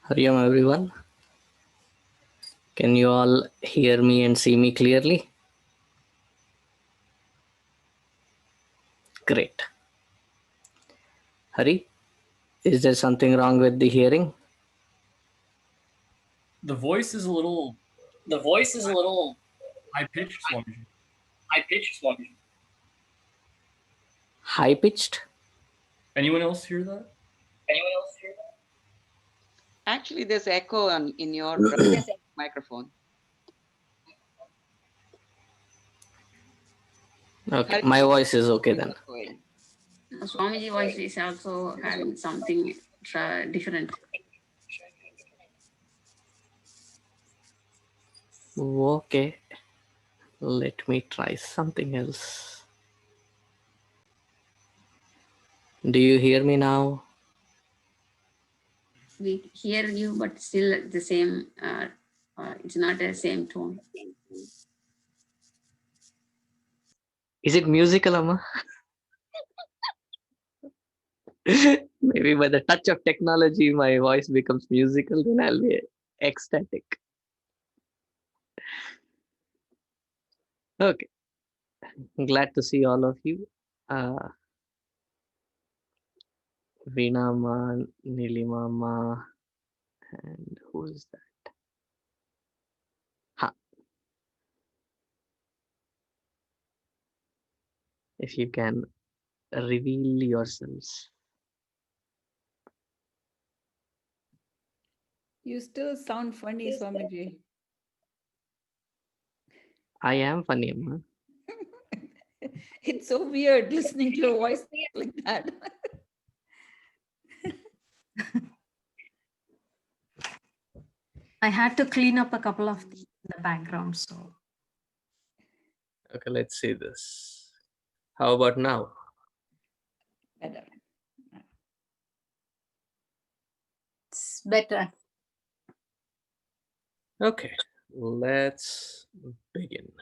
Hariom everyone. Can you all hear me and see me clearly? Great. Hari, is there something wrong with the hearing? The voice is a little high-pitched, Swamiji. High pitched? Anyone else hear that? Actually, there's echo in your microphone. Okay, my voice is okay then. Swamiji voice is also having something different. Okay, let me try something else. Do you hear me now? We hear you, but still the same. It's not the same tone. Is it musical, Amma? Maybe by the touch of technology, my voice becomes musical, then I'll be ecstatic. Okay, glad to see all of you. Veena Ma, Nilima Ma, and who is that? Ha. If you can reveal yourselves. You still sound funny, Swamiji. I am funny, Amma. It's so weird listening to your voice like that. I had to clean up a couple of things in the background, so. Okay, let's see this. How about now? Better. It's better. Okay, let's begin.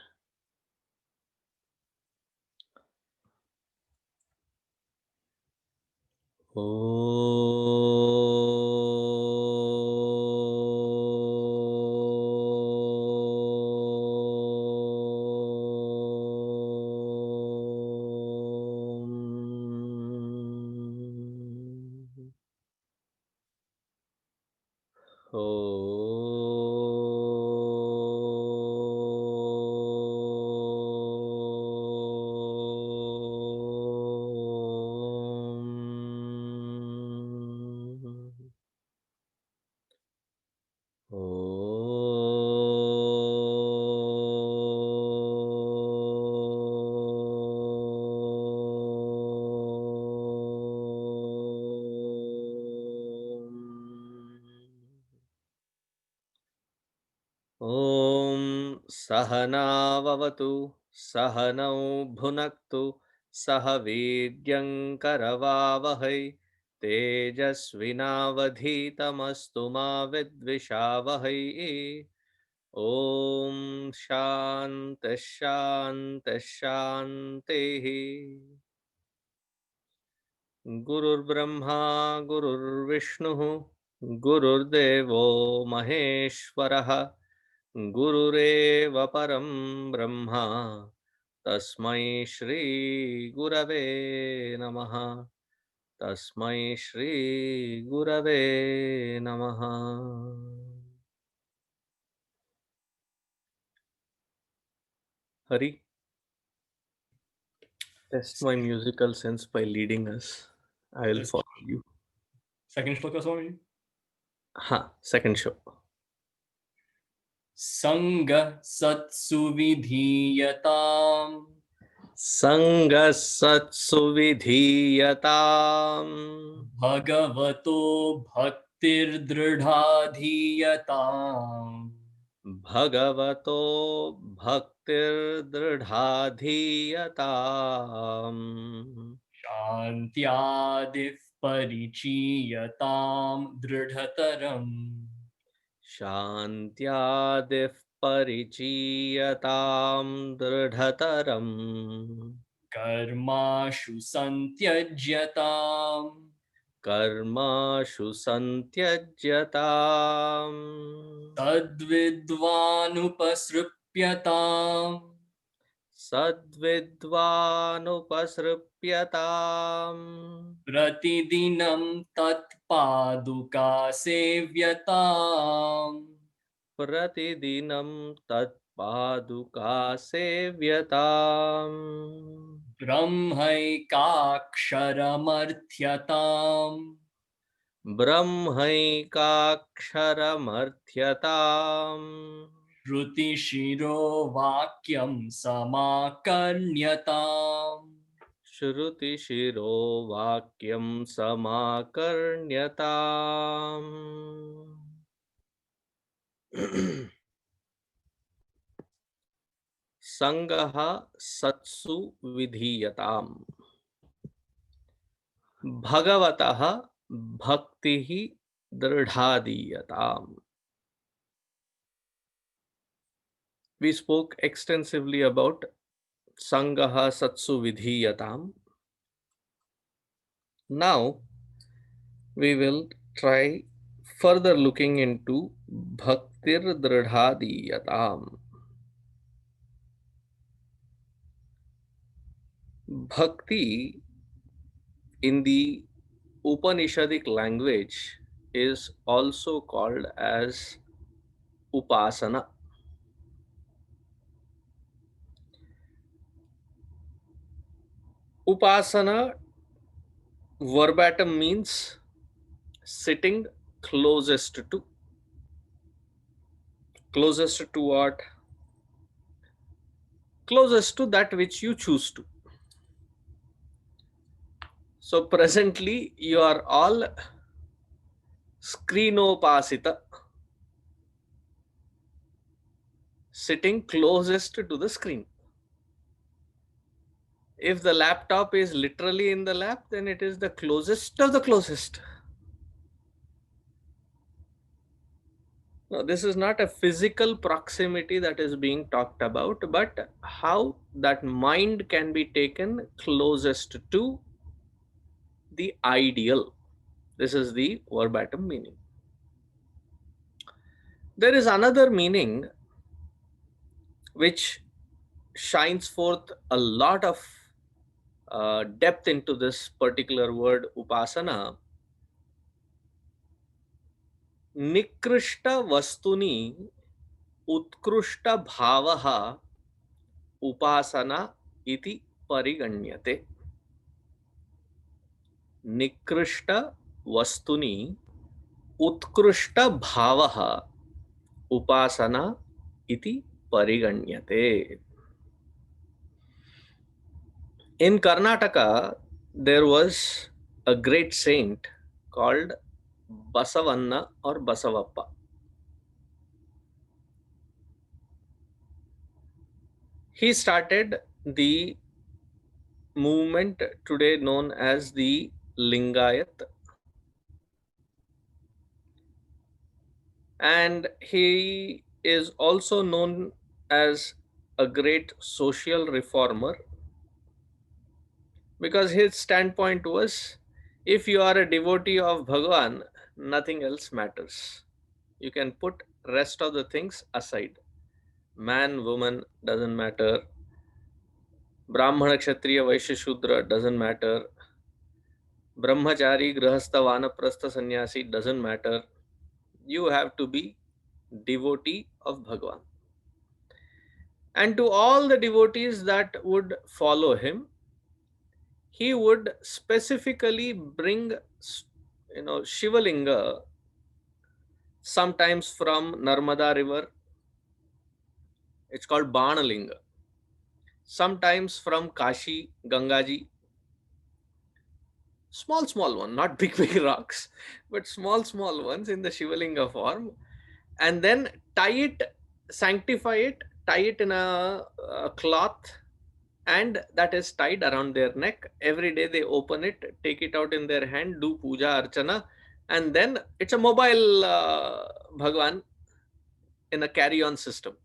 ॐ सहनाववतु सहनौ भुनक्तु सह वीर्यङ्करवावहै तेजस्विनावधीतमस्तु मा विद्विषावहै ॐ शान्तिः शान्तिः शान्तिः गुरुर्ब्रह्मा गुरुर्विष्णुः गुरुर्देवो महेश्वरः गुरुरेव परं ब्रह्मा तस्मै श्री गुरवे नमः तस्मै श्री गुरवे नमः Hari, test my musical sense by leading us. I will Yes. follow you. Second shloka, Swamiji. Second show. Sangha satsu vidhiyatam Sangasatsu vidhiyatam bhagavato bhaktir dridhadhiyatam bhagavato bhaktir dridhadhiyatam shantyadif parichiyatam dridhataram shantyadif parichiyatam dridhataram karmashu santyajyatam कर्माशु संत्यज्यताम् tadvidvanupasrupyatam सद्विद्वानुपसृप्यताम् pratidinam tatpaduka sevyatam प्रतिदिनं तत्पादुका सेव्यताम् brahmaikaksharamarthyatam ब्रह्मैकाक्षरमर्थ्यताम् श्रुतिशिरो वाक्यं समाकर्ण्यताम् श्रुतिशिरो वाक्यं समाकर्ण्यताम् संगः सत्सु विधीयताम् भगवतः भक्तिः दृढ़ादीयताम्. We spoke extensively about Sangaha Satsu Vidhiyatam. Now we will try further looking into Bhaktir Dridhadiyatam. Bhakti in the Upanishadic language is also called as Upasana. Upasana verbatim means sitting closest to. Closest to what? Closest to that which you choose to. So presently you are all screenopasita, sitting closest to the screen. If the laptop is literally in the lap, then it is the closest of the closest. Now, this is not a physical proximity that is being talked about, but how that mind can be taken closest to the ideal. This is the verbatim meaning. There is another meaning which shines forth a lot of depth into this particular word upasana. Nikrishta vastuni utkrishta bhavaha upasana iti pariganyate. Nikrishta vastuni utkrishta bhavaha upasana iti pariganyate. In Karnataka, there was a great saint called Basavanna or Basavappa. he started the movement today known as the Lingayat, and he is also known as a great social reformer, because his standpoint was, if you are a devotee of Bhagwan, nothing else matters. You can put rest of the things aside. Man, woman doesn't matter. Brahmana, Kshatriya, Vaishya, Shudra doesn't matter. Brahmachari, Grahastha, Vanaprastha, Sannyasi doesn't matter. You have to be devotee of Bhagwan. And to all the devotees that would follow him, he would specifically bring, Shivalinga, sometimes from Narmada river. It's called Banalinga. Sometimes from Kashi, Gangaji. Small one, not big rocks, but small ones in the Shivalinga form. And then tie it, sanctify it, tie it in a cloth, and that is tied around their neck. Every day they open it, take it out in their hand, do puja archana, and then it's a mobile Bhagwan in a carry-on system.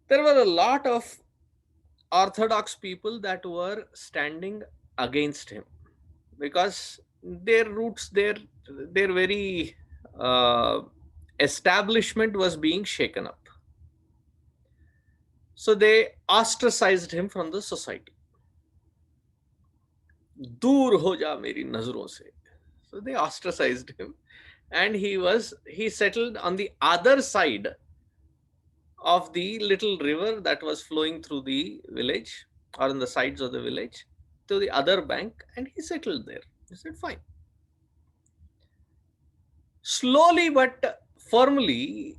There were a lot of orthodox people that were standing against him, because their roots, their very establishment was being shaken up. So they ostracized him from the society. Dur ho ja meri nazron se. So they ostracized him, and he settled on the other side of the little river that was flowing through the village, or on the sides of the village, to the other bank, and he settled there. He said, fine. Slowly but firmly,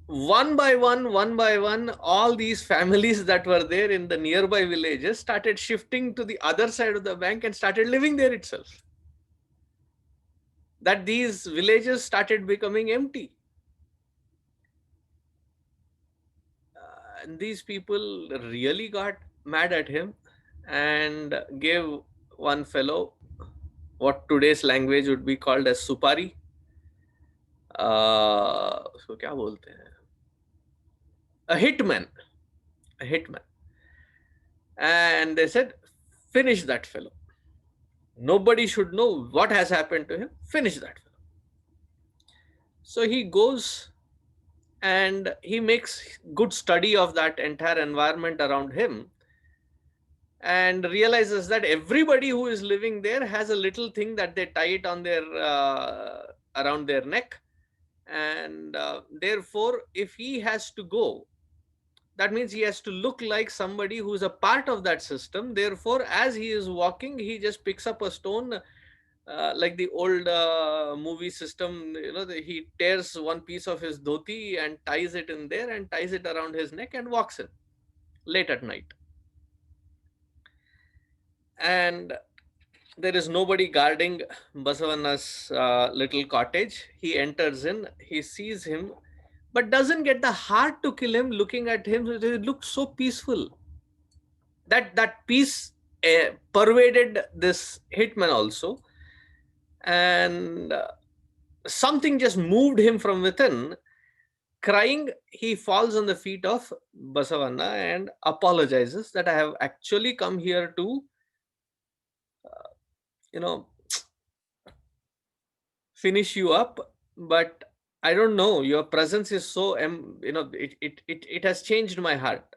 one by one, all these families that were there in the nearby villages started shifting to the other side of the bank and started living there itself. That these villages started becoming empty. And these people really got mad at him and gave one fellow what today's language would be called as supari. उसको क्या बोलते हैं? A hitman. And they said, finish that fellow. Nobody should know what has happened to him. Finish that fellow. So he goes and he makes good study of that entire environment around him, and realizes that everybody who is living there has a little thing that they tie it on their around their neck, and therefore if he has to go, that means he has to look like somebody who is a part of that system. Therefore, as he is walking, he just picks up a stone, like the old movie system, he tears one piece of his dhoti and ties it in there and ties it around his neck and walks in late at night. And there is nobody guarding Basavanna's little cottage. He enters in, he sees him, but doesn't get the heart to kill him. Looking at him, it looks so peaceful. That peace pervaded this hitman also. And something just moved him from within. Crying, he falls on the feet of Basavanna and apologizes that I have actually come here to finish you up, but I don't know, your presence is so it has changed my heart.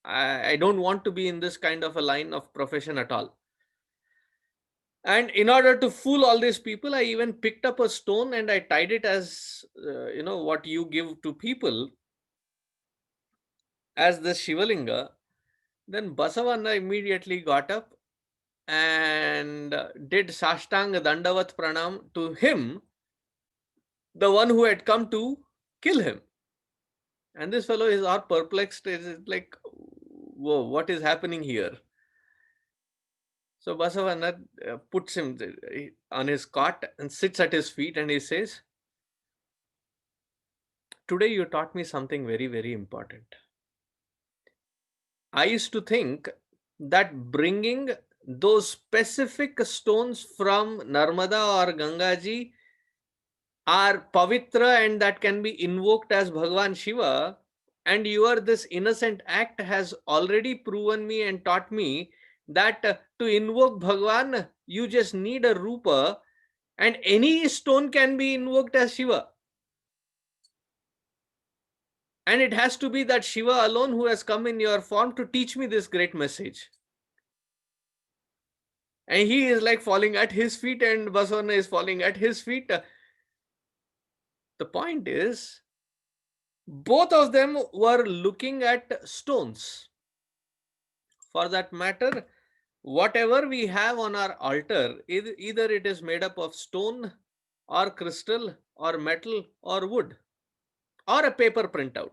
I don't want to be in this kind of a line of profession at all. And in order to fool all these people, I even picked up a stone and I tied it as what you give to people as the Shivalinga. Then Basavanna immediately got up and did Sashtanga Dandavat Pranam to him, the one who had come to kill him. And this fellow is all perplexed. Is like, whoa, what is happening here? So Basavanna puts him on his cot and sits at his feet, and he says, today you taught me something very, very important. I used to think that bringing those specific stones from Narmada or Gangaji are pavitra and that can be invoked as Bhagavan Shiva, and your this innocent act has already proven me and taught me that to invoke Bhagavan you just need a rupa and any stone can be invoked as Shiva. And it has to be that Shiva alone who has come in your form to teach me this great message. And he is like falling at his feet and Basavana is falling at his feet. The point is, both of them were looking at stones. For that matter, whatever we have on our altar, either it is made up of stone or crystal or metal or wood or a paper printout.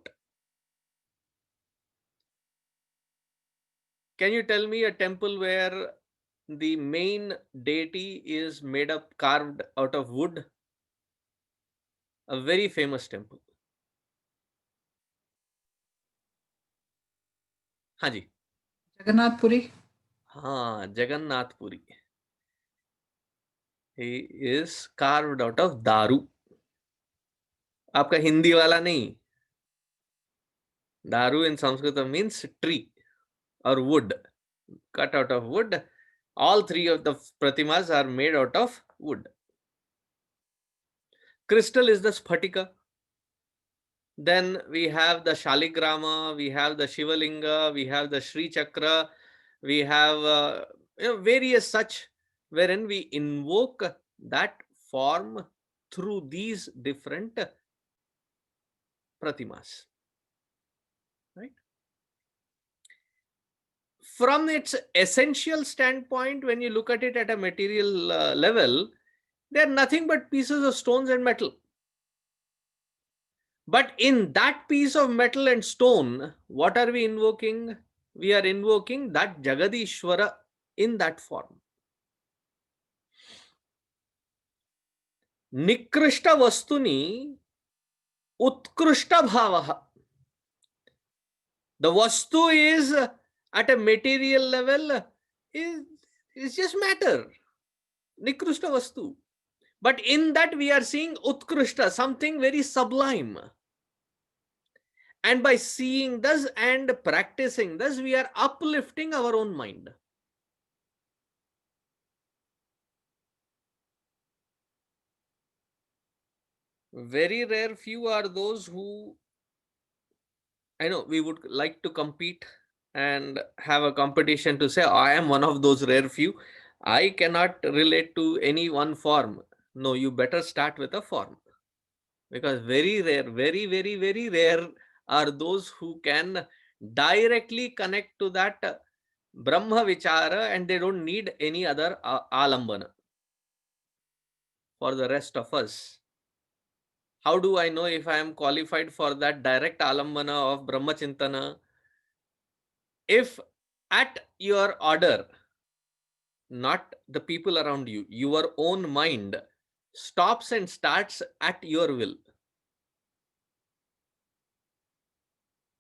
Can you tell me a temple where the main deity is made up, carved out of wood? A very famous temple. हाँ जी. Jagannath Puri. हाँ, Jagannath Puri. He is carved out of दारू. आपका हिंदी वाला नहीं. दारू in Sanskrit means tree or wood, cut out of wood. All three of the pratimas are made out of wood. Crystal is the sphatika. Then we have the Shaligrama, we have the Shivalinga, we have the Sri Chakra, we have various such wherein we invoke that form through these different pratimas. Right? From its essential standpoint, when you look at it at a material level, they are nothing but pieces of stones and metal. But in that piece of metal and stone, what are we invoking? We are invoking that Jagadishwara in that form. Nikrishta Vastuni Utkrishta Bhavaha. The Vastu is at a material level is just matter. Nikrishta Vastu. But in that we are seeing Utkrishta, something very sublime. And by seeing this and practicing this, we are uplifting our own mind. Very rare few are those who, I know we would like to compete and have a competition to say, I am one of those rare few. I cannot relate to any one form. No, you better start with a form. Because very rare, very, very, very rare are those who can directly connect to that Brahma Vichara and they don't need any other alambana. For the rest of us, how do I know if I am qualified for that direct alambana of Brahma Chintana? If at your order, not the people around you, your own mind stops and starts at your will.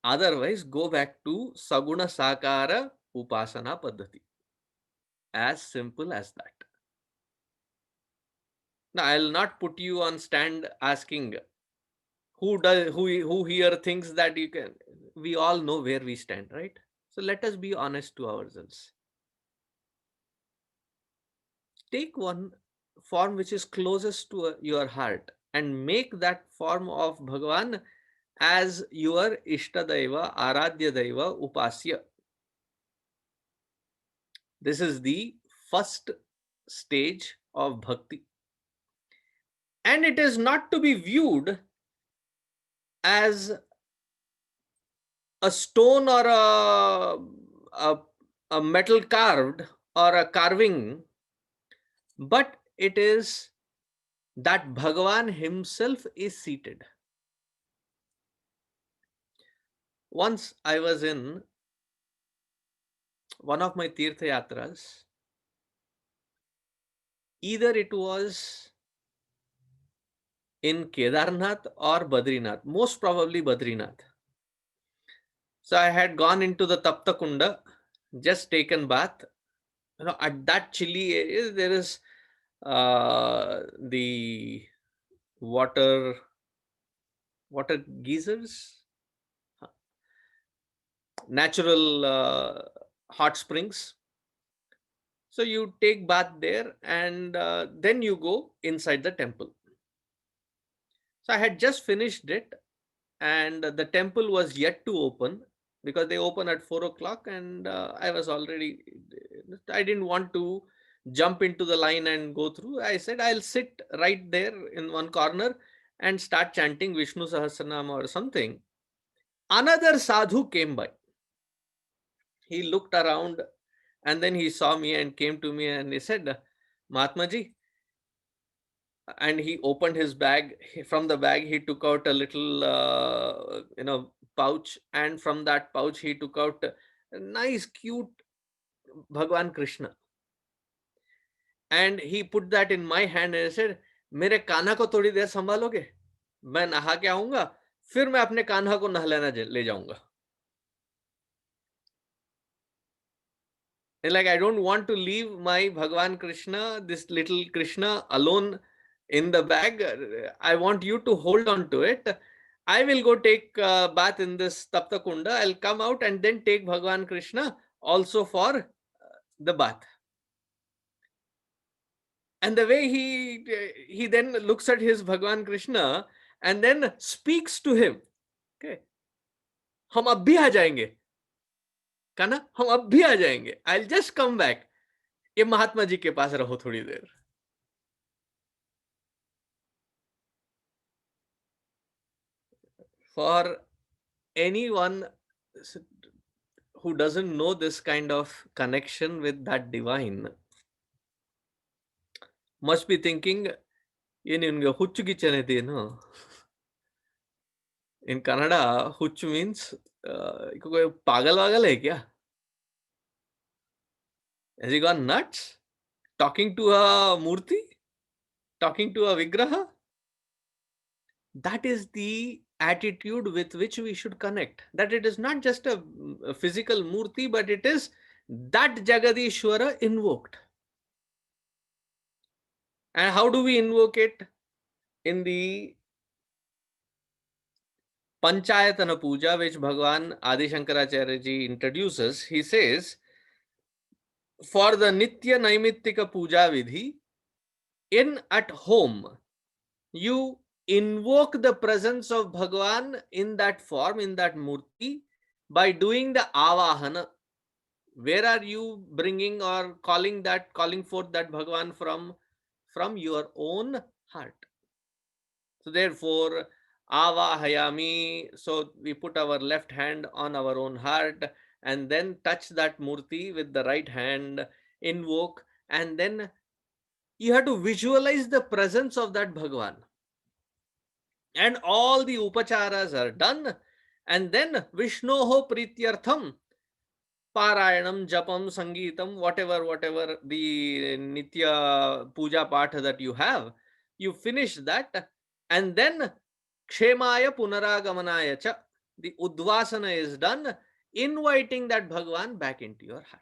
Otherwise, go back to Saguna Sakara Upasana Paddhati. As simple as that. Now, I'll not put you on stand asking who here thinks that you can. We all know where we stand, right? So let us be honest to ourselves. Take one form which is closest to your heart and make that form of Bhagavan as your Ishtadaiva, Aradhya Daiva, Upasya. This is the first stage of bhakti. And it is not to be viewed as a stone or a metal carved or a carving, but it is that Bhagavan himself is seated. Once I was in one of my Tirtha Yatras. Either it was in Kedarnath or Badrinath, most probably Badrinath. So I had gone into the Tapta Kunda, just taken bath. At that chilly area, there is the water geysers, natural hot springs. So you take bath there, and then you go inside the temple. So I had just finished it, and the temple was yet to open, because they open at 4 o'clock, and I didn't want to jump into the line and go through. I said I'll sit right there in one corner and start chanting Vishnu Sahasranam or something. Another sadhu came by. He looked around, and then he saw me and came to me and he said, Mahatma Ji, and he opened his bag. From the bag he took out a little pouch, and from that pouch he took out a nice cute Bhagwan Krishna, and he put that in my hand and said, मेरे कान्हा को थोड़ी देर संभालोगे, मैं नहा के आऊंगा, फिर मैं अपने कान्हा को नहलाना ले जाऊंगा. And like, I don't want to leave my Bhagwan Krishna, this little Krishna, alone in the bag. I want you to hold on to it. I will go take bath in this Tapta Kunda. I'll come out and then take Bhagwan Krishna also for the bath. And the way he then looks at his Bhagwan Krishna and then speaks to him. Okay, हम अब भी आ जाएंगे, कान्हा, हम अब भी आ जाएंगे. I'll just come back. ये महात्मा जी के पास रहो थोड़ी देर. For anyone who doesn't know this kind of connection with that divine, must be thinking, in Huchu. In Kannada, Huchu means कोई पागल वागल है क्या? Has he gone nuts? Talking to a murti? Talking to a vigraha? That is the attitude with which we should connect. That it is not just a physical murti, but it is that Jagadishwara invoked. And how do we invoke it? In the Panchayatana Puja, which Bhagwan Adi Shankaracharya ji introduces, he says, for the Nitya Naimittika Puja Vidhi, in at home, you invoke the presence of Bhagwan in that form, in that murti, by doing the avahana. Where are you bringing or calling forth that Bhagwan from? From your own heart. So therefore, avahayami, so we put our left hand on our own heart and then touch that murti with the right hand, invoke, and then you have to visualize the presence of that Bhagwan. And all the upacharas are done, and then Vishnoho Prityartham, Parayanam, Japam, Sangeetam, whatever the Nitya Puja Patha that you have, you finish that, and then Kshemaya Punaragamanaya Cha, the Udvasana is done, inviting that Bhagwan back into your heart.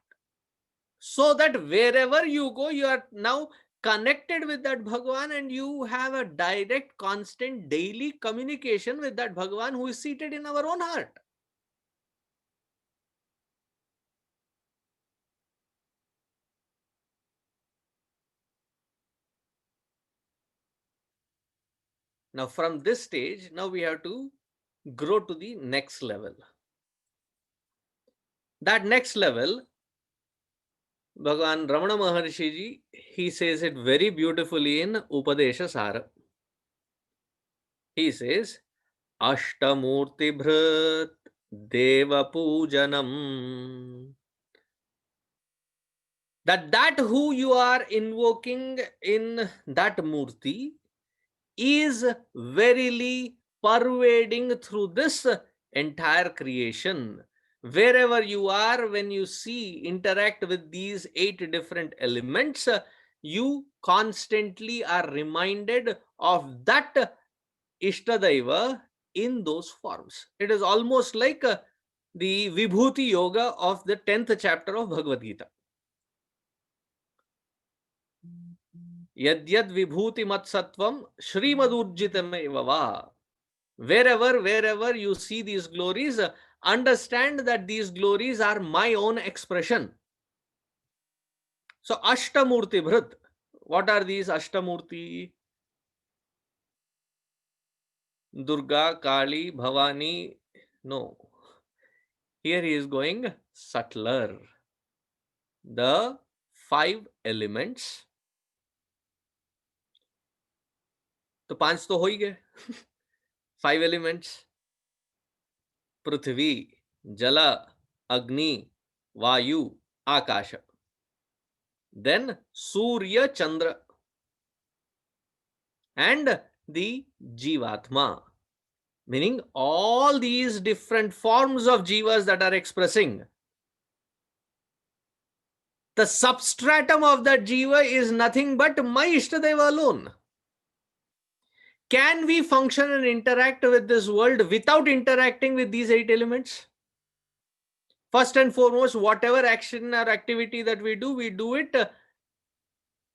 So that wherever you go, you are now connected with that Bhagwan, and you have a direct, constant, daily communication with that Bhagwan who is seated in our own heart. Now from this stage, now we have to grow to the next level. That next level, Bhagavan Ramana Maharshi ji, he says it very beautifully in Upadesha Sara. He says, Ashtamurti Bhrat Deva Pujanam. That who you are invoking in that Murti is verily pervading through this entire creation. Wherever you are, when you see, interact with these 8 different elements, you constantly are reminded of that Ishtadaiva in those forms. It is almost like the Vibhuti Yoga of the 10th chapter of Bhagavad Gita. Yadyad Vibhuti Mat Sattvam Shrimadurjitameva va. Wherever you see these glories, understand that these glories are my own expression. So Ashtamurti Bhrit. What are these Ashtamurti? Durga, Kali, Bhavani. No. Here he is going subtler. The 5 elements. तो 5 तो हो ही गए. 5 elements. Prithvi, Jala, Agni, Vayu, Akasha. Then Surya, Chandra. And the Jivatma. Meaning all these different forms of Jivas that are expressing. The substratum of that Jiva is nothing but my Ishtadeva alone. Can we function and interact with this world without interacting with these 8 elements? First and foremost, whatever action or activity that we do it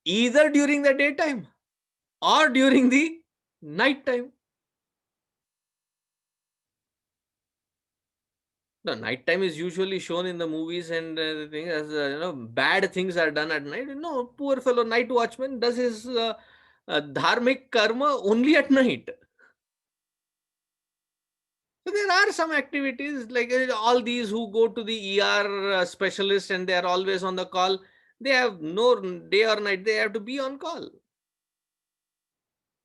either during the daytime or during the night time. The night time is usually shown in the movies and the thing as bad things are done at night. No, poor fellow night watchman does his dharmic karma only at night. So there are some activities like all these who go to the ER specialist and they are always on the call. They have no day or night. They have to be on call.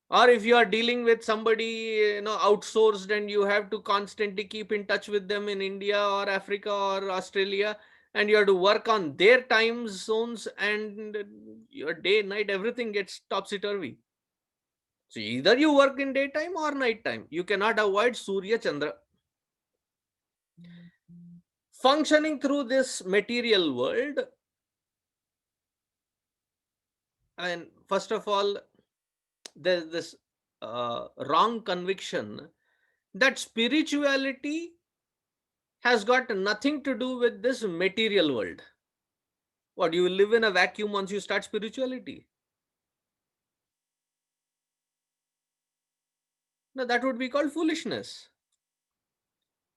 Or if you are dealing with somebody outsourced and you have to constantly keep in touch with them in India or Africa or Australia, and you have to work on their time zones, and your day, night, everything gets topsy-turvy. So either you work in daytime or nighttime. You cannot avoid Surya Chandra. Functioning through this material world, and first of all, there's this wrong conviction that spirituality has got nothing to do with this material world. What, you will live in a vacuum once you start spirituality? No, that would be called foolishness.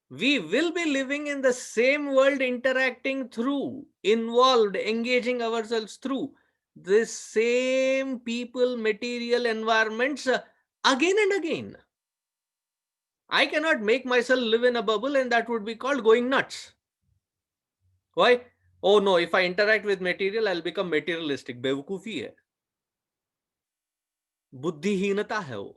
We will be living in the same world, interacting through, involved, engaging ourselves through the same people, material environments again and again. I cannot make myself live in a bubble, and that would be called going nuts. Why? Oh no, if I interact with material, I'll become materialistic. बेवकूफी है, बुद्धिहीनता है वो.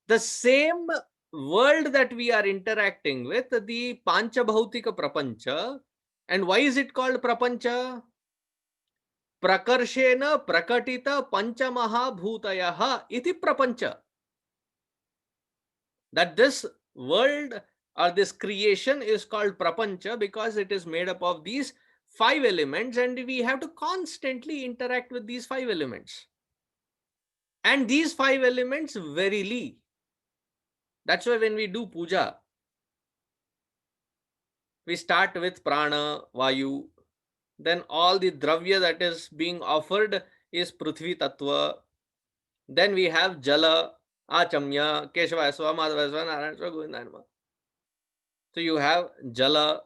The same world that we are interacting with, the Panchabhautika Prapancha, and why is it called Prapancha? Prakarshena Prakatita Panchamaha Bhutayaha iti Prapancha. That this world or this creation is called Prapancha because it is made up of these 5 elements, and we have to constantly interact with these 5 elements. And these 5 elements verily. That's why when we do puja, we start with prana, vayu, then all the dravya that is being offered is prithvi tattva. Then we have jala, achamya, keshava, madhava, narayana, govinda. So you have jala.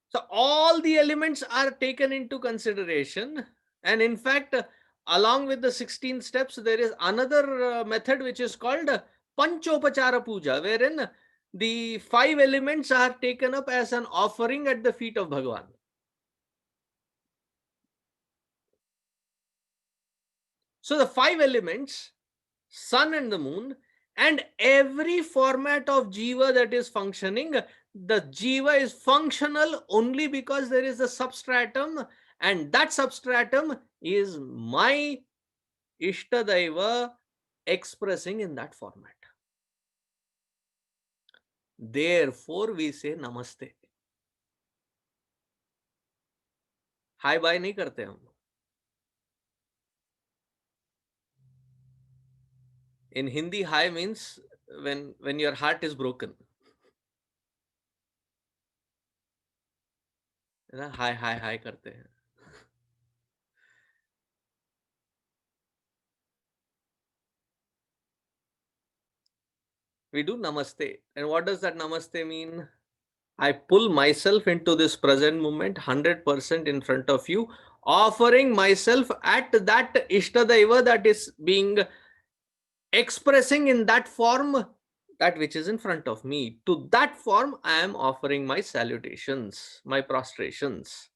So all the elements are taken into consideration, and in fact, along with the 16 steps, there is another method which is called Panchopachara Puja, wherein the 5 elements are taken up as an offering at the feet of Bhagavan. So the 5 elements, sun and the moon, and every format of jiva that is functioning, the jiva is functional only because there is a substratum, and that substratum is my Ishtadaiva expressing in that format. Therefore, we say Namaste. Hi bye नहीं करते हम. In Hindi, hi means when your heart is broken. है ना, हाय हाय हाय करते हैं. We do namaste. And what does that namaste mean? I pull myself into this present moment 100% in front of you, offering myself at that Ishtadaiva that is being expressing in that form, that which is in front of me. To that form, I am offering my salutations, my prostrations.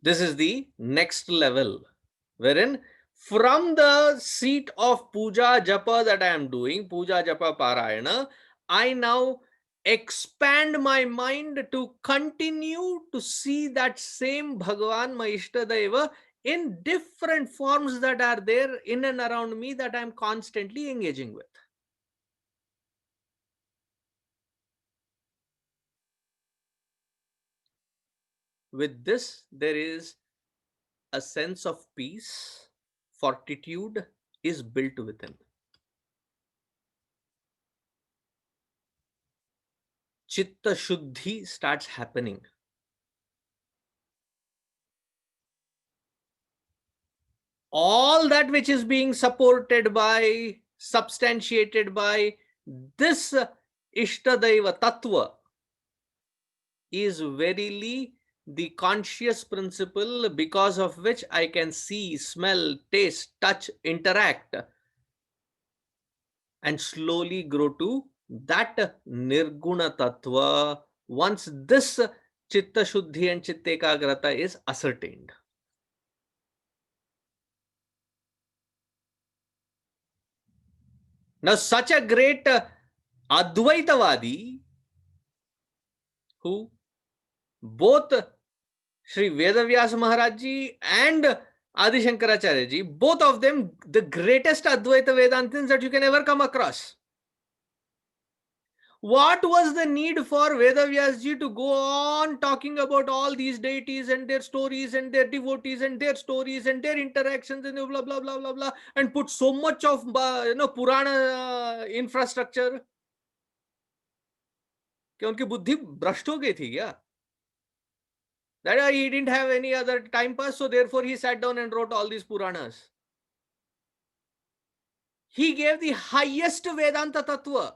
This is the next level, wherein from the seat of puja japa that I am doing, puja japa parayana, I now expand my mind to continue to see that same Bhagavan, my Ishtadaiva, in different forms that are there in and around me that I am constantly engaging with. With this, there is a sense of peace, fortitude is built within. Chitta Shuddhi starts happening. All that which is being supported by, substantiated by this Ishtadaiva Tattva is verily the conscious principle because of which I can see, smell, taste, touch, interact, and slowly grow to that Nirguna Tattva once this Chitta Shuddhi and Chitta Ekagrata is ascertained. Now, such a great Advaitavadi who both Sri Vedavyas Maharaj Ji and Adi Shankaracharya Ji, both of them the greatest Advaita Vedantins that you can ever come across. What was the need for Vedavyas Ji to go on talking about all these deities and their stories and their devotees and their stories and their interactions and blah blah blah blah blah and put so much of Purana infrastructure? कि उनकी बुद्धि भ्रष्ट हो गई थी क्या? That he didn't have any other time pass, so therefore he sat down and wrote all these Puranas. He gave the highest Vedanta Tattva.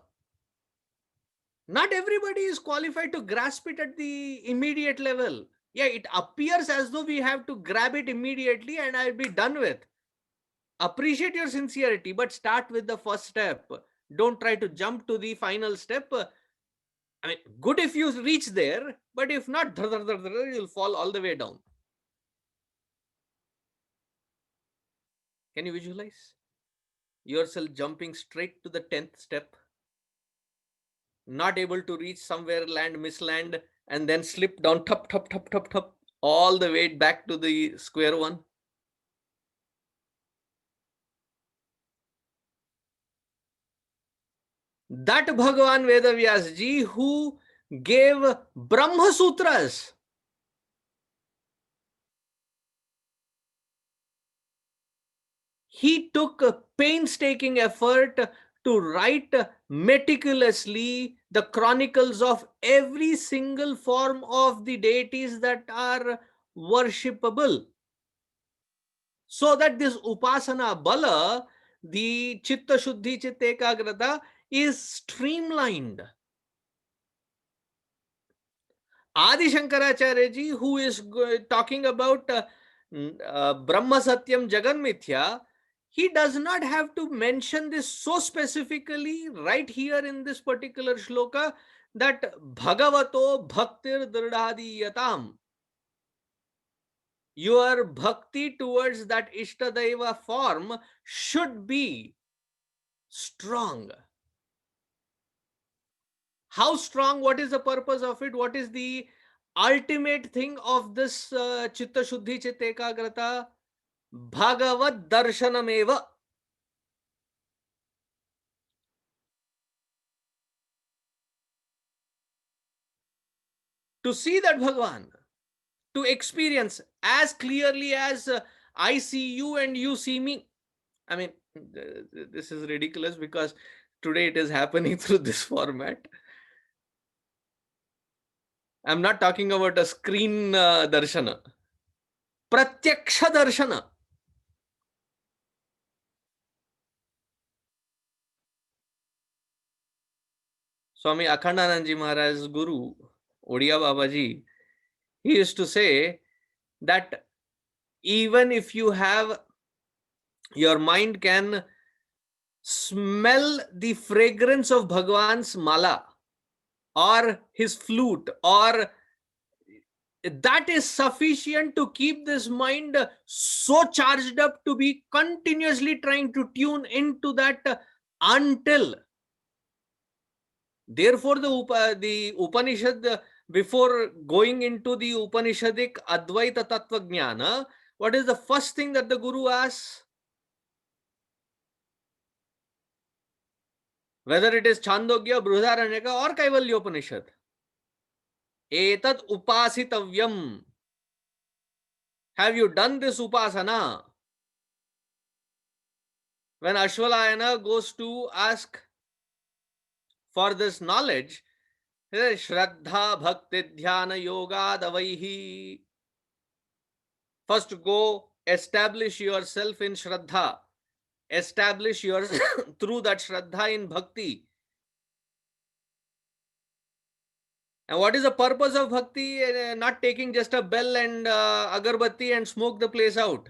Not everybody is qualified to grasp it at the immediate level. Yeah, it appears as though we have to grab it immediately and I'll be done with. Appreciate your sincerity, but start with the first step. Don't try to jump to the final step. I mean, good if you reach there, but if not, you'll fall all the way down. Can you visualize yourself jumping straight to the 10th step? Not able to reach somewhere, land, misland, and then slip down, top, all the way back to the square one. That Bhagavan Vedavyas Ji who gave Brahma Sutras, he took a painstaking effort to write meticulously the chronicles of every single form of the deities that are worshipable, so that this Upasana Bala, the Chitta Shuddhi, Chitta Ekagrata, is streamlined. Adi Shankaracharya Ji, who is talking about Brahma Satyam Jagan Mithya, he does not have to mention this so specifically right here in this particular shloka that Bhagavato Bhaktir Dridhadiyatam. Your bhakti towards that Ishtadaiva form should be strong. How strong? What is the purpose of it? What is the ultimate thing of this Chitta Shuddhi Chitta Ekagrata? Bhagavad Darshanameva. To see that Bhagavan, to experience as clearly as I see you and you see me. I mean, this is ridiculous because today it is happening through this format. I'm not talking about a screen darshana. Pratyaksha darshana. Swami Akhandanandji Maharaj's Guru, Odiya Babaji, he used to say that even if you have, your mind can smell the fragrance of Bhagwan's mala or his flute, or that is sufficient to keep this mind so charged up to be continuously trying to tune into that until. Therefore, the Upanishad, before going into the Upanishadic Advaita Tattva Jnana, what is the first thing that the Guru asks? Whether it is Chandogya, Brihadaranyaka or Kaivalya Upanishad. Etat upasitavyam. Have you done this upasana? When Ashwalayana goes to ask for this knowledge, he says, Shraddha Bhakti Dhyana Yoga Davaihi. First go establish yourself in Shraddha. Establish yourself through that Shraddha in Bhakti. And what is the purpose of Bhakti? Not taking just a bell and agarbatti and smoke the place out.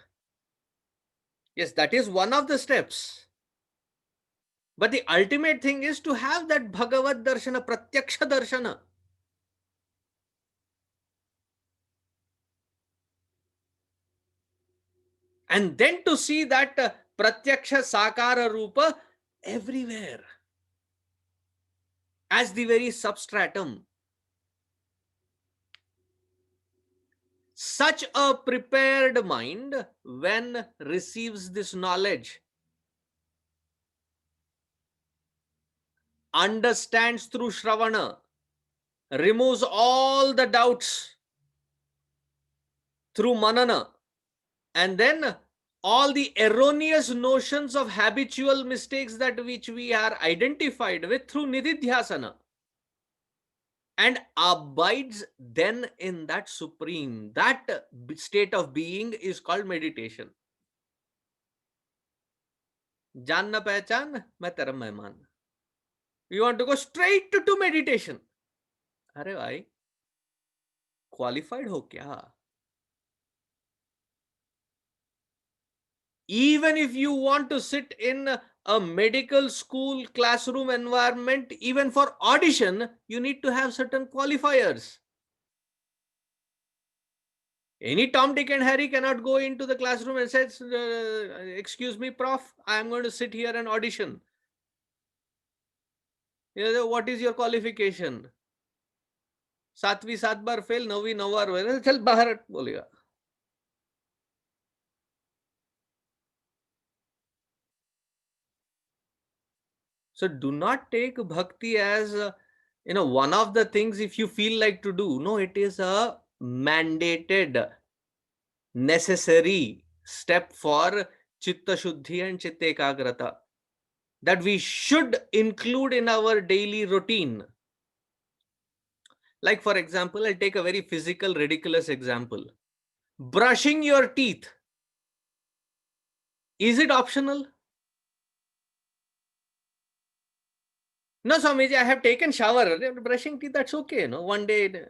Yes, that is one of the steps. But the ultimate thing is to have that Bhagavad Darshana, Pratyaksha Darshana. And then to see that Pratyaksha Sakara Rupa everywhere as the very substratum. Such a prepared mind, when receives this knowledge, understands through Shravana, removes all the doubts through Manana, and then all the erroneous notions of habitual mistakes that which we are identified with through Nididhyasana, and abides then in that supreme, that state of being is called meditation. Janna pehchan, main tera mehman. You want to go straight to meditation. Arey bhai, qualified ho kya? Even if you want to sit in a medical school classroom environment, even for audition, you need to have certain qualifiers. Any Tom, Dick and Harry cannot go into the classroom and say, excuse me, prof, I am going to sit here and audition. What is your qualification? 7वीं 7 बार fail, 9वीं 9 बार, चल बाहर बोलेगा. So do not take bhakti as one of the things if you feel like to do. No, it is a mandated, necessary step for chitta shuddhi and chitta ekagrata that we should include in our daily routine. Like, for example, I'll take a very physical, ridiculous example. Brushing your teeth. Is it optional? No, Swamiji, I have taken shower. Brushing teeth, that's okay. No, one day.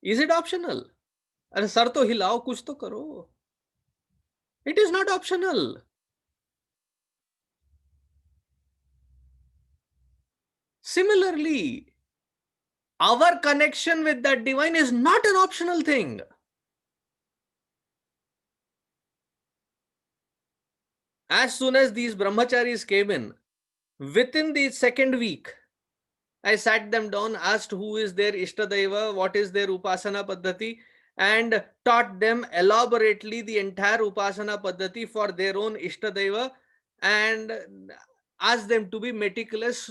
Is it optional? अरे sir तो हिलाओ, कुछ तो करो. It is not optional. Similarly, our connection with that divine is not an optional thing. As soon as these brahmacharis came in, within the second week, I sat them down, asked who is their Ishtadaiva, what is their Upasana Paddhati, and taught them elaborately the entire Upasana Paddhati for their own Ishtadaiva, and asked them to be meticulous.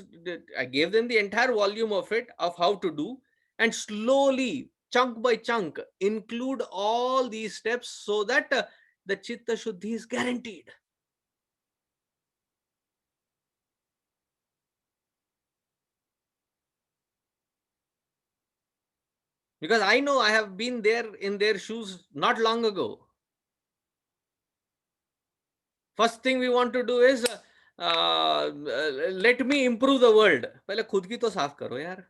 I gave them the entire volume of it, of how to do, and slowly, chunk by chunk, include all these steps so that the Chitta Shuddhi is guaranteed. Because I know I have been there in their shoes not long ago. First thing we want to do is let me improve the world. पहले खुद की तो साफ करो यार.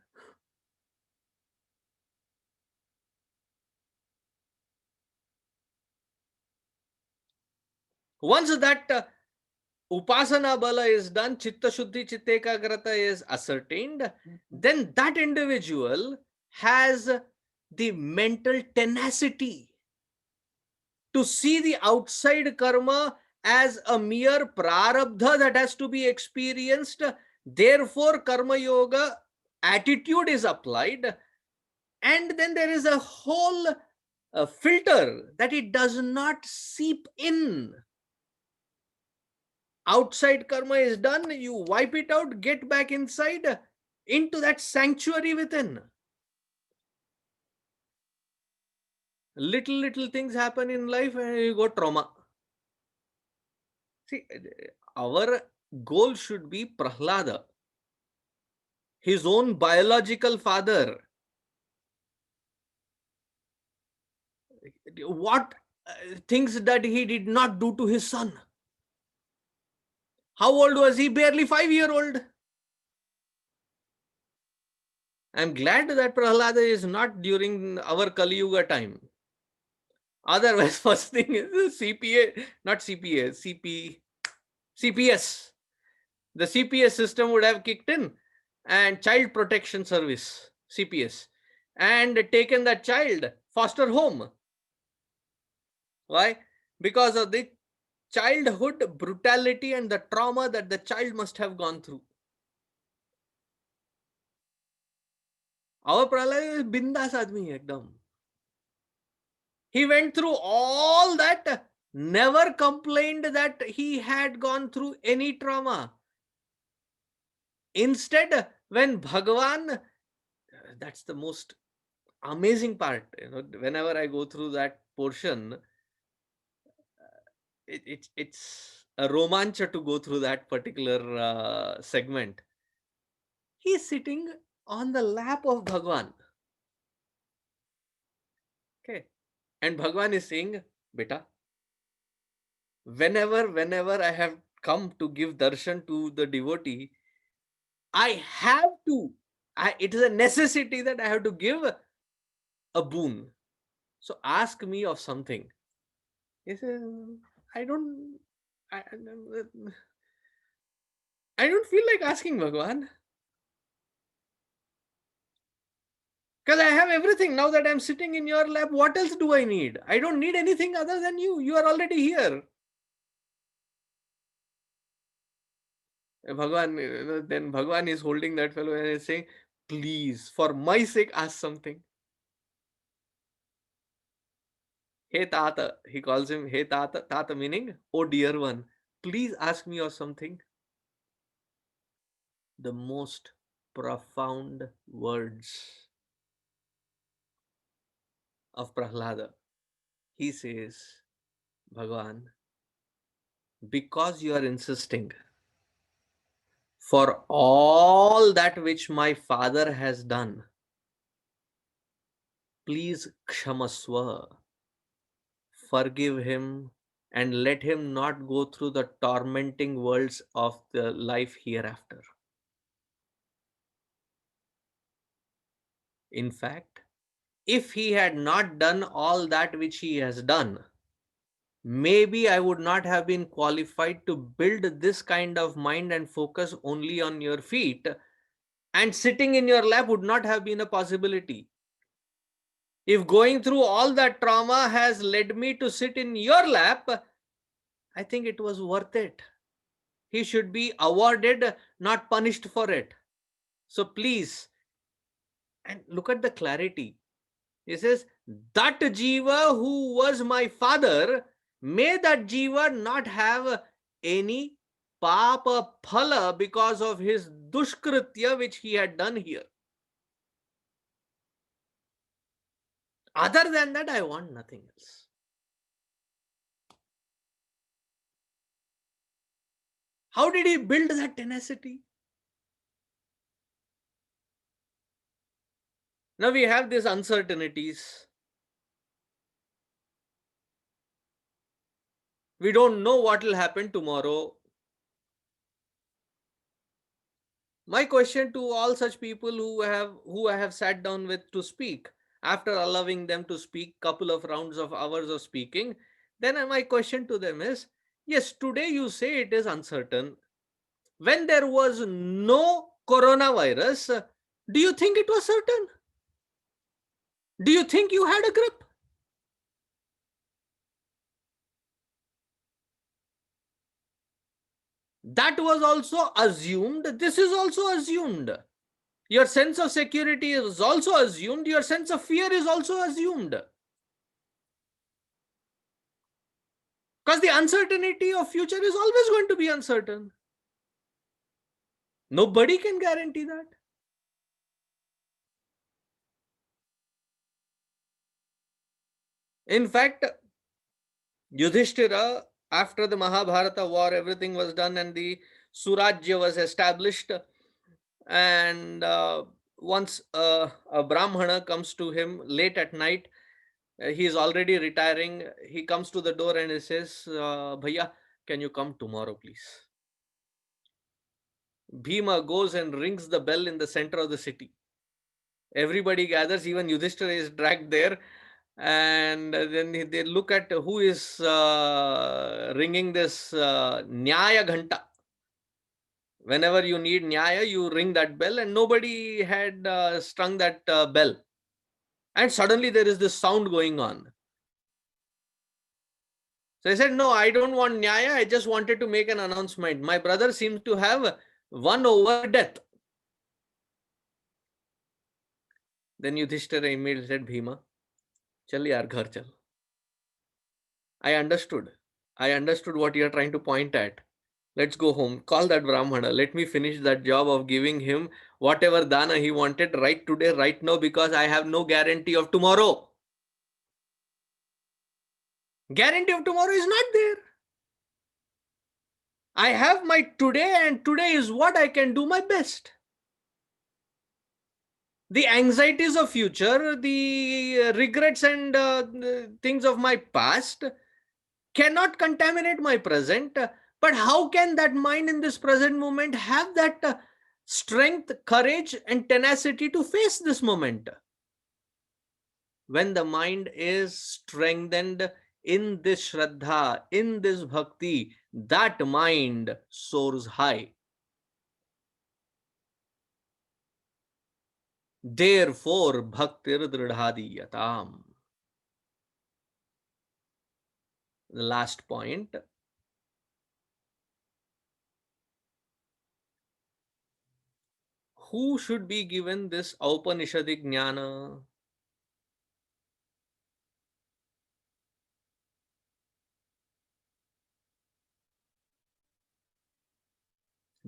Once that upasana bala is done, chitta shuddhi, chitta ekagrata is ascertained, then that individual has the mental tenacity to see the outside karma as a mere prarabdha that has to be experienced. Therefore, karma yoga attitude is applied, and then there is a whole filter that it does not seep in. Outside karma is done, you wipe it out, get back inside into that sanctuary within. Little things happen in life and you go trauma. See, our goal should be Prahlada, his own biological father. What things that he did not do to his son? How old was he? Barely 5-year-old. I'm glad that Prahlada is not during our Kali Yuga time. Otherwise, first thing is CPA, not CPA, CPS. The CPS system would have kicked in, and Child Protection Service, CPS, and taken that child, foster home. Why? Because of the childhood brutality and the trauma that the child must have gone through. Our Prahlad is bindas admi ekdam. He went through all that, never complained that he had gone through any trauma. Instead, when Bhagavan, that's the most amazing part, whenever I go through that portion, it's a romancha to go through that particular segment. He's sitting on the lap of Bhagavan. Okay. And Bhagavan is saying, Beta, whenever I have come to give darshan to the devotee, I have to, it is a necessity that I have to give a boon. So ask me of something. He says, I don't feel like asking Bhagavan. Because I have everything. Now that I'm sitting in your lap, what else do I need? I don't need anything other than you. You are already here. Bhagavan, then Bhagavan is holding that fellow and is saying, please, for my sake, ask something. Hey Tata, he calls him Hey Tata, Tata meaning, oh dear one, please ask me of something. The most profound words of Prahlada. He says, Bhagavan, because you are insisting, for all that which my father has done, please kshamaswa, forgive him and let him not go through the tormenting worlds of the life hereafter. In fact, if he had not done all that which he has done, maybe I would not have been qualified to build this kind of mind and focus only on your feet, and sitting in your lap would not have been a possibility. If going through all that trauma has led me to sit in your lap, I think it was worth it. He should be awarded, not punished for it. So please, and look at the clarity. He says, that Jiva who was my father, may that Jiva not have any papa phala because of his dushkritya which he had done here. Other than that, I want nothing else. How did he build that tenacity? Now we have these uncertainties. We don't know what will happen tomorrow. My question to all such people who I have sat down with to speak, after allowing them to speak couple of rounds of hours of speaking, then my question to them is, yes, today you say it is uncertain. When there was no coronavirus, do you think it was certain? Do you think you had a grip? That was also assumed. This is also assumed. Your sense of security is also assumed. Your sense of fear is also assumed. Because the uncertainty of future is always going to be uncertain. Nobody can guarantee that. In fact, Yudhishthira, after the Mahabharata war, everything was done and the Surajya was established. And once a Brahmana comes to him late at night, he is already retiring. He comes to the door and he says, Bhaiya, can you come tomorrow, please? Bhima goes and rings the bell in the center of the city. Everybody gathers, even Yudhishthira is dragged there. And then they look at who is ringing this Nyaya Ghanta. Whenever you need Nyaya, you ring that bell, and nobody had strung that bell. And suddenly there is this sound going on. So I said, no, I don't want Nyaya. I just wanted to make an announcement. My brother seems to have won over death. Then Yudhishthira immediately said, Bhima, chal yaar, ghar chal. I understood what you are trying to point at. Let's go home. Call that Brahmana. Let me finish that job of giving him whatever dana he wanted right today, right now, because I have no guarantee of tomorrow. Guarantee of tomorrow is not there. I have my today, and today is what I can do my best. The anxieties of future, the regrets and things of my past cannot contaminate my present. But how can that mind in this present moment have that strength, courage, and tenacity to face this moment? When the mind is strengthened in this Shraddha, in this Bhakti, that mind soars high. Therefore, Bhaktir Dridhadiyatam. The last point. Who should be given this Aupanishadic Jnana?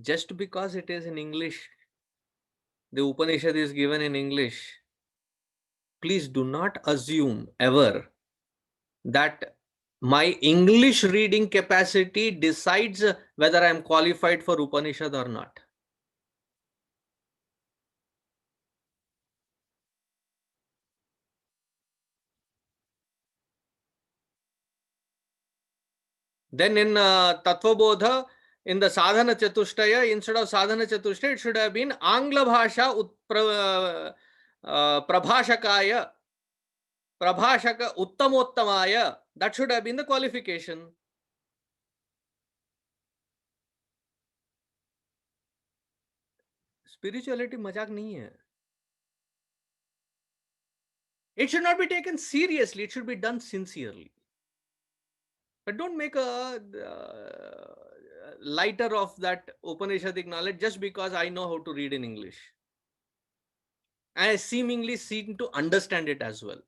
Just because it is in English, the Upanishad is given in English, please do not assume ever that my English reading capacity decides whether I am qualified for Upanishad or not. Then in Tattvabodha, in the Sadhana Chatushtaya, instead of Sadhana Chatushtaya, it should have been Angla Bhasha Prabhashakaya, Prabhashaka Uttamottamaya. That should have been the qualification. Spirituality मजाक नहीं है. It should not be taken seriously. It should be done sincerely. But don't make a lighter of that Upanishadic knowledge just because I know how to read in English. I seemingly seem to understand it as well.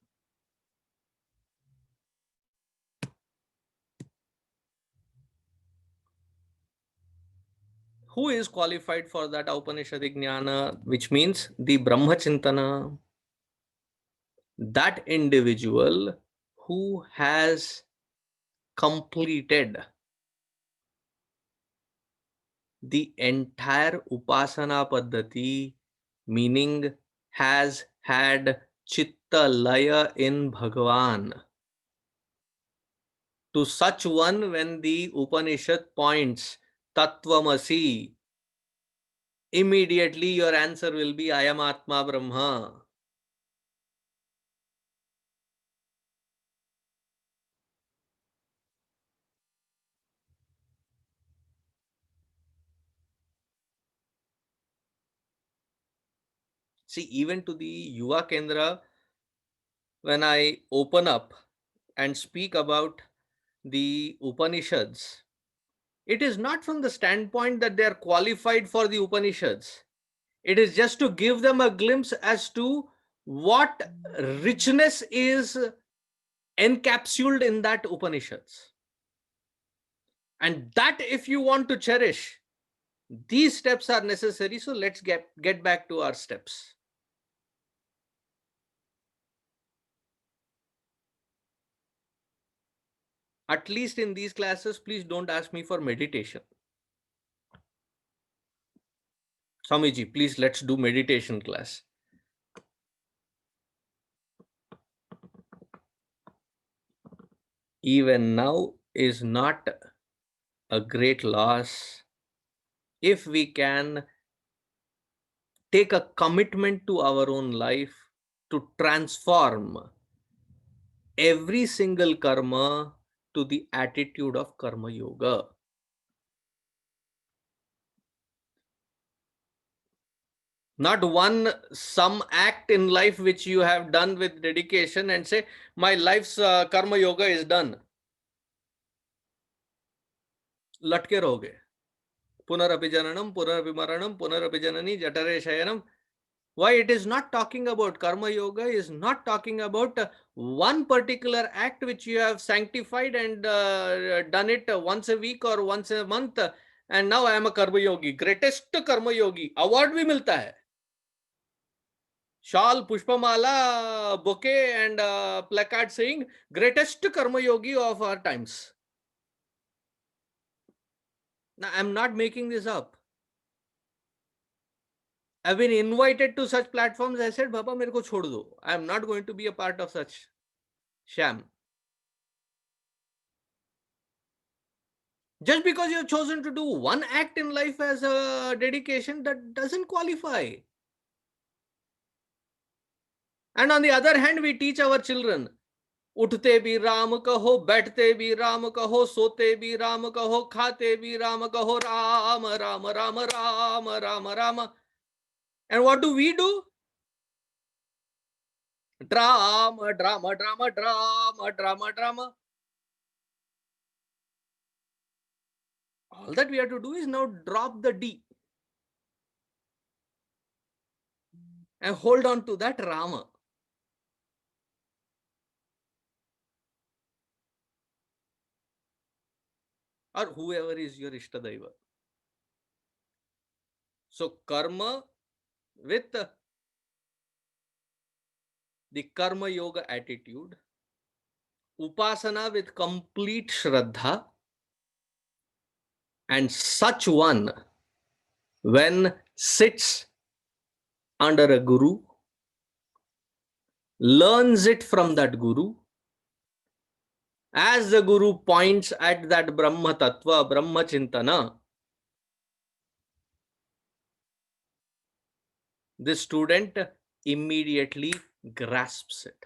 Who is qualified for that Upanishadic Jnana, which means the Brahmachintana? that individual who has completed the entire Upasana Paddhati, meaning has had Chitta Laya in Bhagavan. To such one, when the Upanishad points Tattvamasi, immediately your answer will be I am Atma Brahma. See, even to the Yuva Kendra, when I open up and speak about the Upanishads, it is not from the standpoint that they are qualified for the Upanishads. It is just to give them a glimpse as to what richness is encapsulated in that Upanishads. And that, if you want to cherish, these steps are necessary. So let's get back to our steps. At least in these classes, please don't ask me for meditation. Swamiji, please, let's do meditation class. Even now is not a great loss if we can take a commitment to our own life to transform every single karma to the attitude of karma yoga. Not some act in life which you have done with dedication and say, my life's karma yoga is done. लटके रहोगे. पुनरपि जननम पुनरपि मरणम पुनरपि जननी जठरे शयनम. Why it is not talking about karma yoga is not talking about one particular act which you have sanctified and done it once a week or once a month, and now I am a karma yogi, greatest karma yogi. Award भी मिलता है. Shawl, pushpamala, bouquet and placard saying greatest karma yogi of our times. Now I am not making this up. I've been invited to such platforms. I said, Baba, मेरे को छोड़ दो. I am not going to be a part of such sham. Just because you have chosen to do one act in life as a dedication, that doesn't qualify. And on the other hand, we teach our children, उठते भी राम कहो, बैठते भी राम कहो, सोते भी राम कहो, खाते भी राम कहो, Ram Ram Ram Ram Ram Ram. And what do we do? Drama, drama, drama, drama, drama, drama. All that we have to do is now drop the D and hold on to that Rama. Or whoever is your Ishtadaiva. So karma with the karma yoga attitude, upasana with complete shraddha, and such one when sits under a guru, learns it from that guru, as the guru points at that Brahma Tattva, Brahma Chintana, the student immediately grasps it.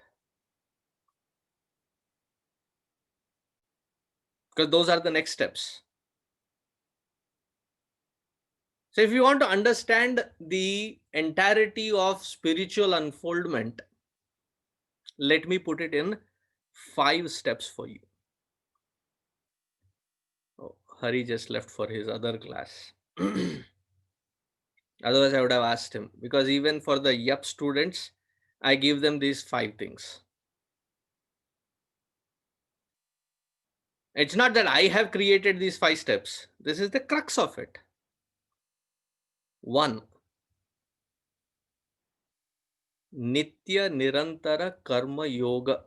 Because those are the next steps. So if you want to understand the entirety of spiritual unfoldment, let me put it in 5 steps for you. Oh, Hari just left for his other class. Otherwise, I would have asked him, because even for the YUP students, I give them these 5 things. It's not that I have created these 5 steps. This is the crux of it. 1. Nitya Nirantara Karma Yoga.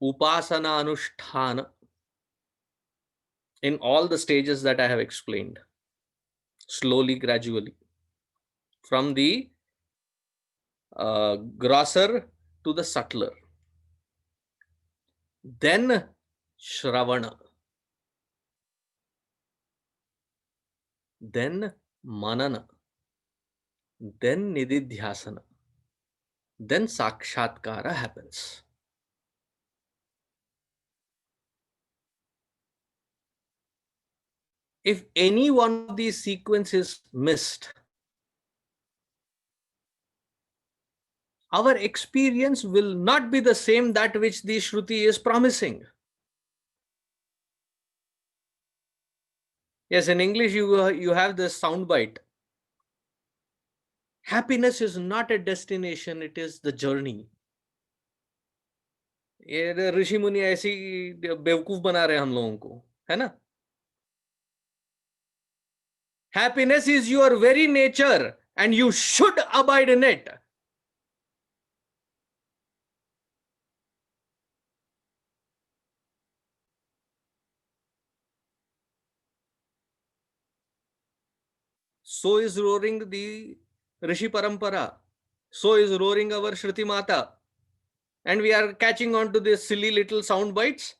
Upasana Anusthana. In all the stages that I have explained. Slowly, gradually. From the grosser to the subtler. Then Shravana. Then Manana. Then Nididhyasana. Then Sakshatkara happens. If any one of these sequences missed, our experience will not be the same that which the Shruti is promising. Yes, in English you have this soundbite. Happiness is not a destination, it is the journey. ये ऋषि मुनि ऐसी बेवकूफ बना रहे हैं हम लोगों को, है ना? Happiness is your very nature and you should abide in it. So is roaring the Rishi Parampara. So is roaring our Shruti Mata. And we are catching on to these silly little sound bites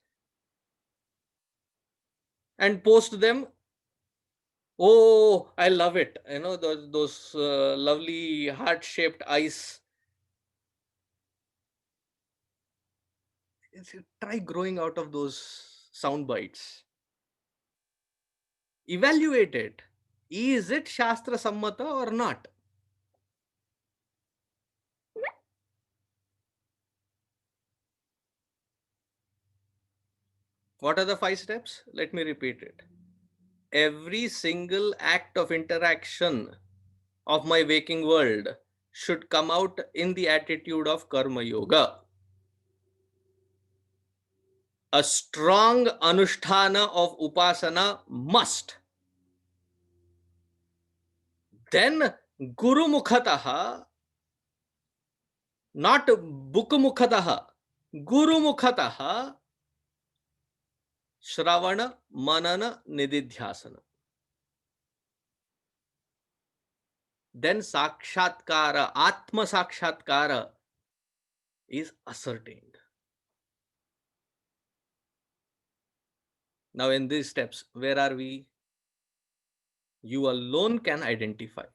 and post them. Oh, I love it. You know, those lovely heart-shaped eyes. Try growing out of those sound bites. Evaluate it. Is it Shastra Sammata or not? What are the 5 steps? Let me repeat it. Every single act of interaction of my waking world should come out in the attitude of Karma Yoga. A strong anusthana of upasana must. Then Guru Mukhataha, not Book Mukhataha, Guru Mukhataha, Shravana, Manana, Nididhyasana. Then Sakshatkara, Atma Sakshatkara is ascertained. Now in these steps, where are we? You alone can identify.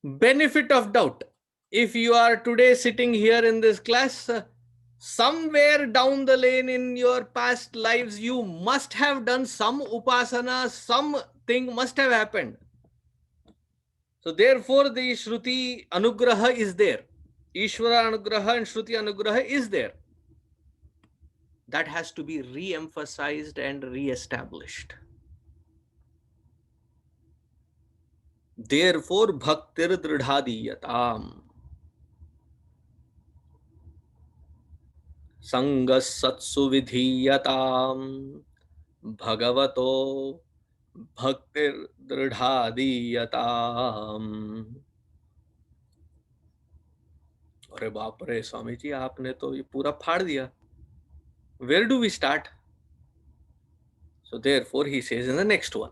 Benefit of doubt. If you are today sitting here in this class, somewhere down the lane in your past lives, you must have done some upasana, something must have happened. So therefore the Shruti Anugraha is there. Ishvara Anugraha and Shruti Anugraha is there. That has to be re-emphasized and re-established. Therefore, bhaktir dridhadiyatam. Sangas satsu vidhiyatam. Bhagavato bhaktir dridhadiyatam. अरे बाप रे स्वामी जी, आपने तो ये पूरा फाड़ दिया. Where do we start? So therefore he says in the next one,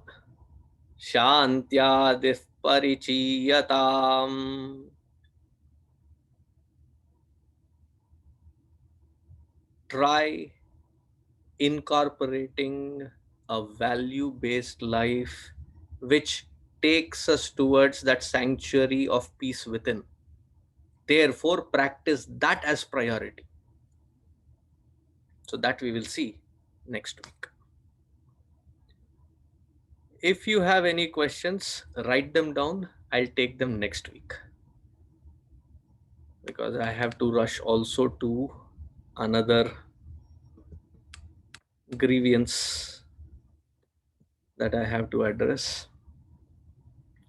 Shantyadif parichiyatam. Try incorporating a value-based life which takes us towards that sanctuary of peace within. Therefore, practice that as priority. So that we will see next week. If you have any questions, write them down. I'll take them next week, because I have to rush also to another grievance that I have to address.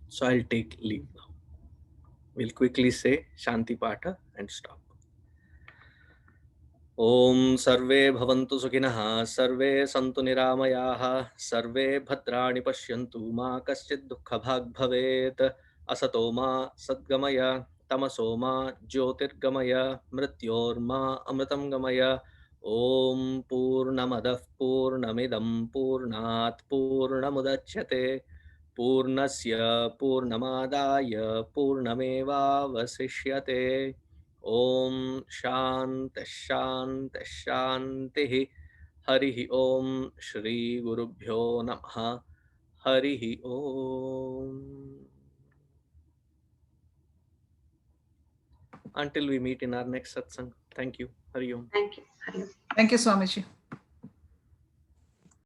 So I'll take leave now. We'll quickly say Shanti Pata and stop. ॐ सर्वे भवन्तु सुखिनः, सर्वे सन्तु निरामयाः, सर्वे भद्राणि पश्यन्तु, मा कश्चित् दुःखभाग् भवेत्। असतो मा सद्गमय, तमसो मा ज्योतिर्गमय, मृत्योर्मा अमृतं गमय। ॐ पूर्णमदः पूर्णमिदं पूर्णात् पूर्णमुदच्यते, पूर्णस्य पूर्णमादाय पूर्णमेवावशिष्यते। ॐ शान्तिः शान्तिः शान्तिः। हरिः ॐ श्री गुरुभ्यो नमः। हरिः ॐ। Until we meet in our next satsang. Thank you. Hari Om. Thank you. Hari Om. Thank you, Swamiji.